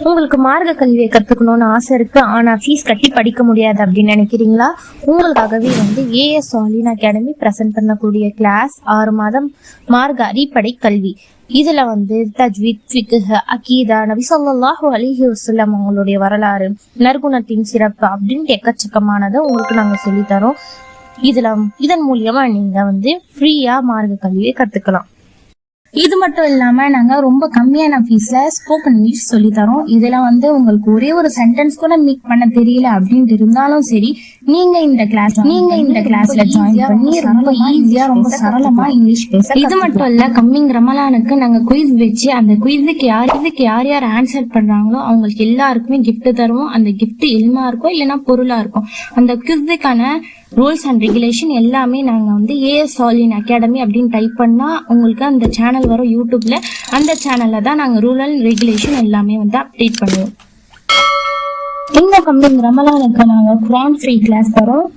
உங்களுக்கு மார்க்க கல்வியை கத்துக்கணும்னு ஆசை இருக்கு, ஆனா ஃபீஸ் கட்டி படிக்க முடியாது அப்படின்னு நினைக்கிறீங்களா? உங்களுக்காகவே ஏஎஸ் சாலின் அகாடமி பிரசன்ட் பண்ணக்கூடிய கிளாஸ் 6 மாதம் மார்க்க அடிப்படை கல்வி. இதுல தஜ்வீத், ஃபிக்ஹ், அகீதா, நபி ஸல்லல்லாஹு அலைஹி வஸல்லம் அவங்களுடைய வரலாறு, நற்குணத்தின் சிறப்பு அப்படின்ட்டு எக்கச்சக்கமானதை உங்களுக்கு நாங்க சொல்லித்தரோம். இதன் மூலியமா நீங்க ஃப்ரீயா மார்க்க கல்வியை கத்துக்கலாம். இது மட்டும் இல்லாம நாங்க ரொம்ப கம்மியான ஃபீஸ்ல ஸ்போக்கன் இங்கிலீஷ் சொல்லி தரோம். இதுல உங்களுக்கு ஒரே ஒரு சென்டென்ஸ் கூட மேக் பண்ண தெரியல அப்படின்ட்டு இருந்தாலும் சரி, நீங்க இந்த கிளாஸ்ல ஜாயின் பண்ணி ரொம்ப ஈஸியா ரொம்ப சரளமா இங்கிலீஷ் பேச. இது மட்டும் இல்ல, கம்மிங் ரமலானுக்கு நாங்க குயிஸ் வச்சு அந்த குயிஸுக்கு யார் யார் ஆன்சர் பண்றாங்களோ அவங்களுக்கு எல்லாருக்குமே கிஃப்ட் தருவோம். அந்த கிஃப்ட் இல்மா இருக்கும் இல்லைன்னா பொருளா இருக்கும். அந்த குயிஸுக்கான ரூல்ஸ் அண்ட் ரெகுலேஷன் எல்லாமே நாங்க ஏஎஸ் சாலின் அகாடமி அப்படின்னு டைப் பண்ணா உங்களுக்கு அந்த சேனல் வரும் யூடியூப்ல. அந்த சேனல்ல தான் நாங்க ரூல் அண்ட் ரெகுலேஷன் எல்லாமே அப்டேட் பண்ணுவோம். இந்த கம்மிங் ரமலானுக்கு நாங்க குர்ஆன் ஃப்ரீ கிளாஸ் தரோம்.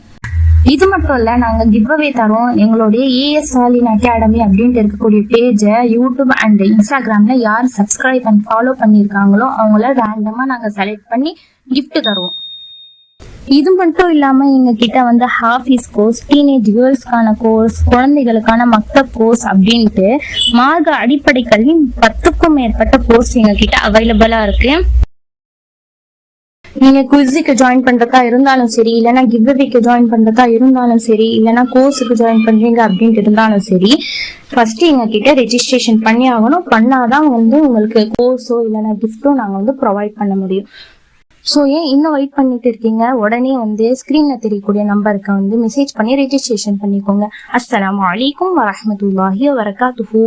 இது மட்டும் இல்ல, நாங்க கிவ் அவே தரோம். எங்களுடைய ஏஎஸ் சாலின் அகாடமி அப்படின்ட்டு இருக்கக்கூடிய பேஜை யூடியூப் அண்ட் இன்ஸ்டாகிராம்ல யார் சப்ஸ்கிரைப் அண்ட் ஃபாலோ பண்ணிருக்காங்களோ அவங்கள ரேண்டமா நாங்க செலக்ட் பண்ணி கிஃப்ட் தருவோம். இது மட்டும் இல்லாம எங்க கிட்ட ஹாஃபீஸ் கோர்ஸ், டீனேஜ் கேர்ள்ஸ்க்கான கோர்ஸ், குழந்தைகளுக்கான மக்தப் கோர்ஸ் அப்படின்ட்டு மார்க்க அடிப்படை கல்வி 10க்கும் மேற்பட்ட கோர்ஸ் எங்க கிட்ட அவைலபிளா இருக்கு. நீங்க குவிஸுக்கு ஜாயின் பண்றதா இருந்தாலும் சரி, இல்லைன்னா கிவ்அவேக்கு ஜாயின் பண்றதா இருந்தாலும் சரி, இல்லைன்னா கோர்ஸுக்கு ஜாயின் பண்றீங்க அப்படின்ட்டு இருந்தாலும் சரி, ஃபர்ஸ்ட் எங்க கிட்ட ரெஜிஸ்ட்ரேஷன் பண்ணி ஆகணும். பண்ணாதான் உங்களுக்கு கோர்ஸோ இல்லைன்னா கிஃப்டோ நாங்க ப்ரொவைட் பண்ண முடியும். ஸோ ஏன் இன்னும் வெயிட் பண்ணிட்டு இருக்கீங்க? உடனே ஸ்க்ரீன்ல தெரியக்கூடிய நம்பருக்கு மெசேஜ் பண்ணி ரெஜிஸ்ட்ரேஷன் பண்ணிக்கோங்க. அஸ்ஸலாமு அலைக்கும் வரஹ்மத்துல்லாஹி வபரகாத்துஹு.